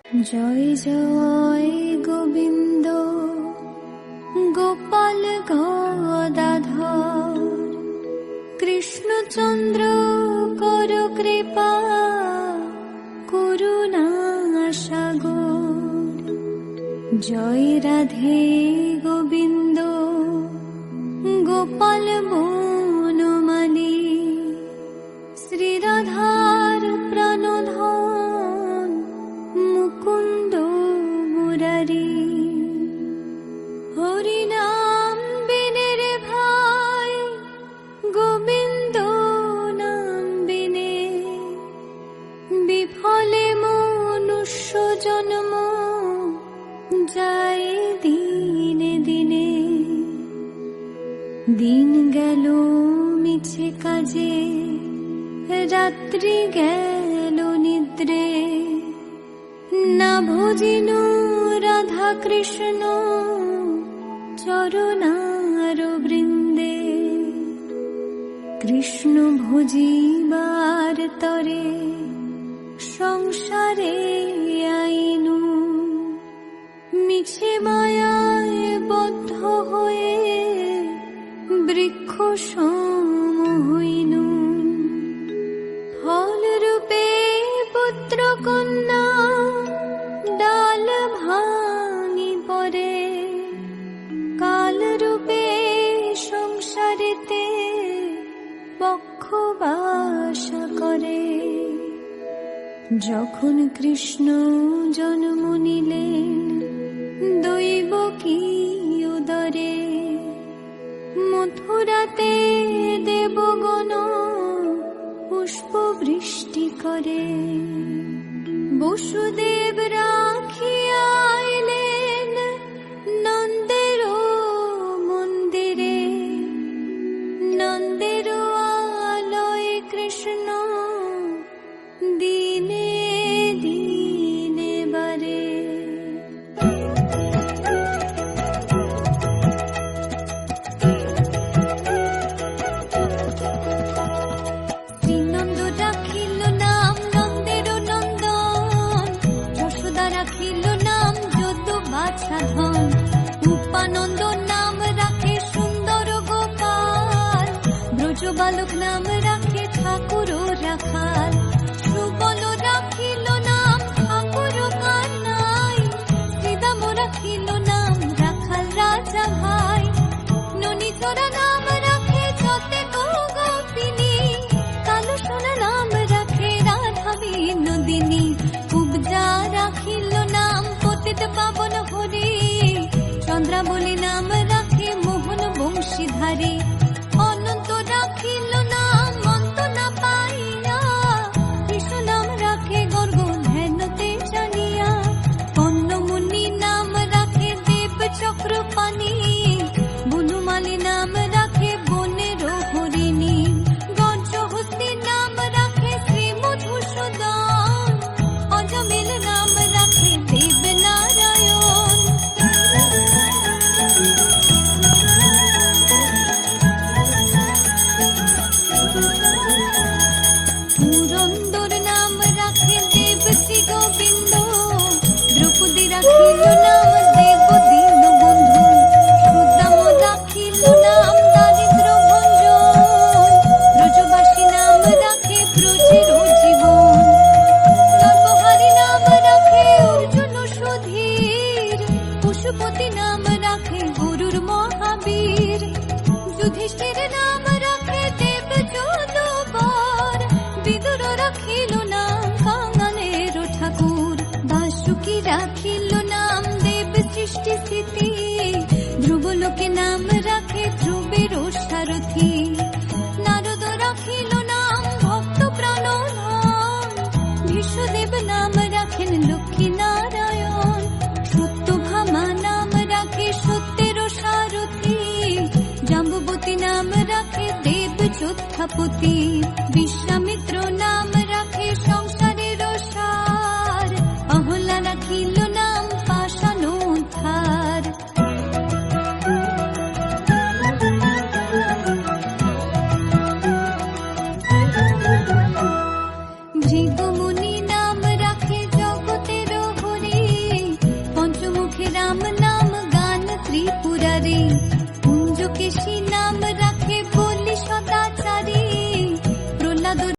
জয় জয় গোবিন্দ গোপাল গদাধর কৃষ্ণচন্দ্র কর কৃপা করুণা সাগর। জয় রাধে গোবিন্দ গোপাল বনমালী শ্রীরাধার প্রাণধন মুকুন্দ মুরারি। হরিনাম বিনে রে ভাই গোবিন্দ নাম বিনে বিফলে মনুষ্য জন্ম যায় দিনে দিনে। দিন গেল মিছে কাজে রাত্রি গেল নিদ্রে না ভজিন রাধা কৃষ্ণ চরণার বৃন্দে। কৃষ্ণ ভজিবার তরে সংসারে আইনু মিছে মায়ায় বদ্ধ হয়ে বৃক্ষ সম হইনু। ফল রূপে পুত্র কন্যা ডাল ভাঙি পরে কাল রূপে সংসারেতে বক্ষবাসা করে। যখন কৃষ্ণ জন্ম নিলেন দৈব কি উদরে মথুরাতে দেবগণ পুষ্প বৃষ্টি করে। বসুদেব রাখিয়া আইলেন নন্দের মন্দিরে নন্দের আলয় কৃষ্ণ দিনে দিনে বারে। শ্রীনন্দ রাখিল নাম নন্দের নন্দন যশোদা রাখিল নাম যদু বাছা ধন। উপানন্দ নাম রাখে সুন্দর গোপাল ব্রজ বালক নাম রাখে ঠাকুর রাখাল। সুবল রাখিল নাম ঠাকুর কানাই শ্রীদাম রাখিল নাম রাখাল রাজা ভাই। ননীচরা নাম রাখে যতে গোপিনী কালো সোনা নাম রাখে রাধা বিনোদিনী। কুবজা রাখিল নাম পতিত পাবন হরি চন্দ্রাবলী নাম রাখে মোহন বংশীধারী। অনন্ত রাখিল নাম অন্ত না পাইয়া কৃষ্ণ নাম রাখে গর্গ ধ্যানতে জানিয়া। কর্ণমুনি নাম রাখে দেব চক্র পানি বনমালী নাম রাখে বনের হরিণী। গজহস্তি নাম রাখে শ্রী মধুসূদন অজমিল নাম রাখে দেব নারায়ণ। পুরন্দর নাম রাখে দেব শ্রী গোবিন্দ দ্রৌপদী রাখিল নাম দেব দীন বন্ধু। সুদাম রাখিল নাম দারিদ্র ভঞ্জন ব্রজবাসী নাম রাখে ব্রজের জীবন। নরবহারী নাম রাখে অর্জুন সুধীর পশুপতি নাম রাখে গরুর মহাবীর। যুধিষ্ঠির নাম রাখে দেব যদুবর বিদুর রাখিল নাম কাঙালের ঠাকুর। বাসুকি রাখিল নাম দেব সৃষ্টি স্থিতি ধ্রুবলোকে নাম রাখে ধ্রুবের সারথি। নারদ রাখিল নাম ভক্ত প্রাণধন বিশ্বদেব নাম রাখেন লক্ষ্মী নারায়ণ। সত্যভামা নাম রাখে সত্যের সারথি জাম্বুবতী নাম রাখে দেব যোদ্ধাপতি। বিশ্বামিত্র নাম রাখে সংসারের সার অহল্যা রাখিল নাম পাষাণ উদ্ধার। ভৃগুমুনি নাম রাখে জগতের হরি ওঠে রাম নাম গান ত্রিপুরারে কুঞ্জ কেশী নাম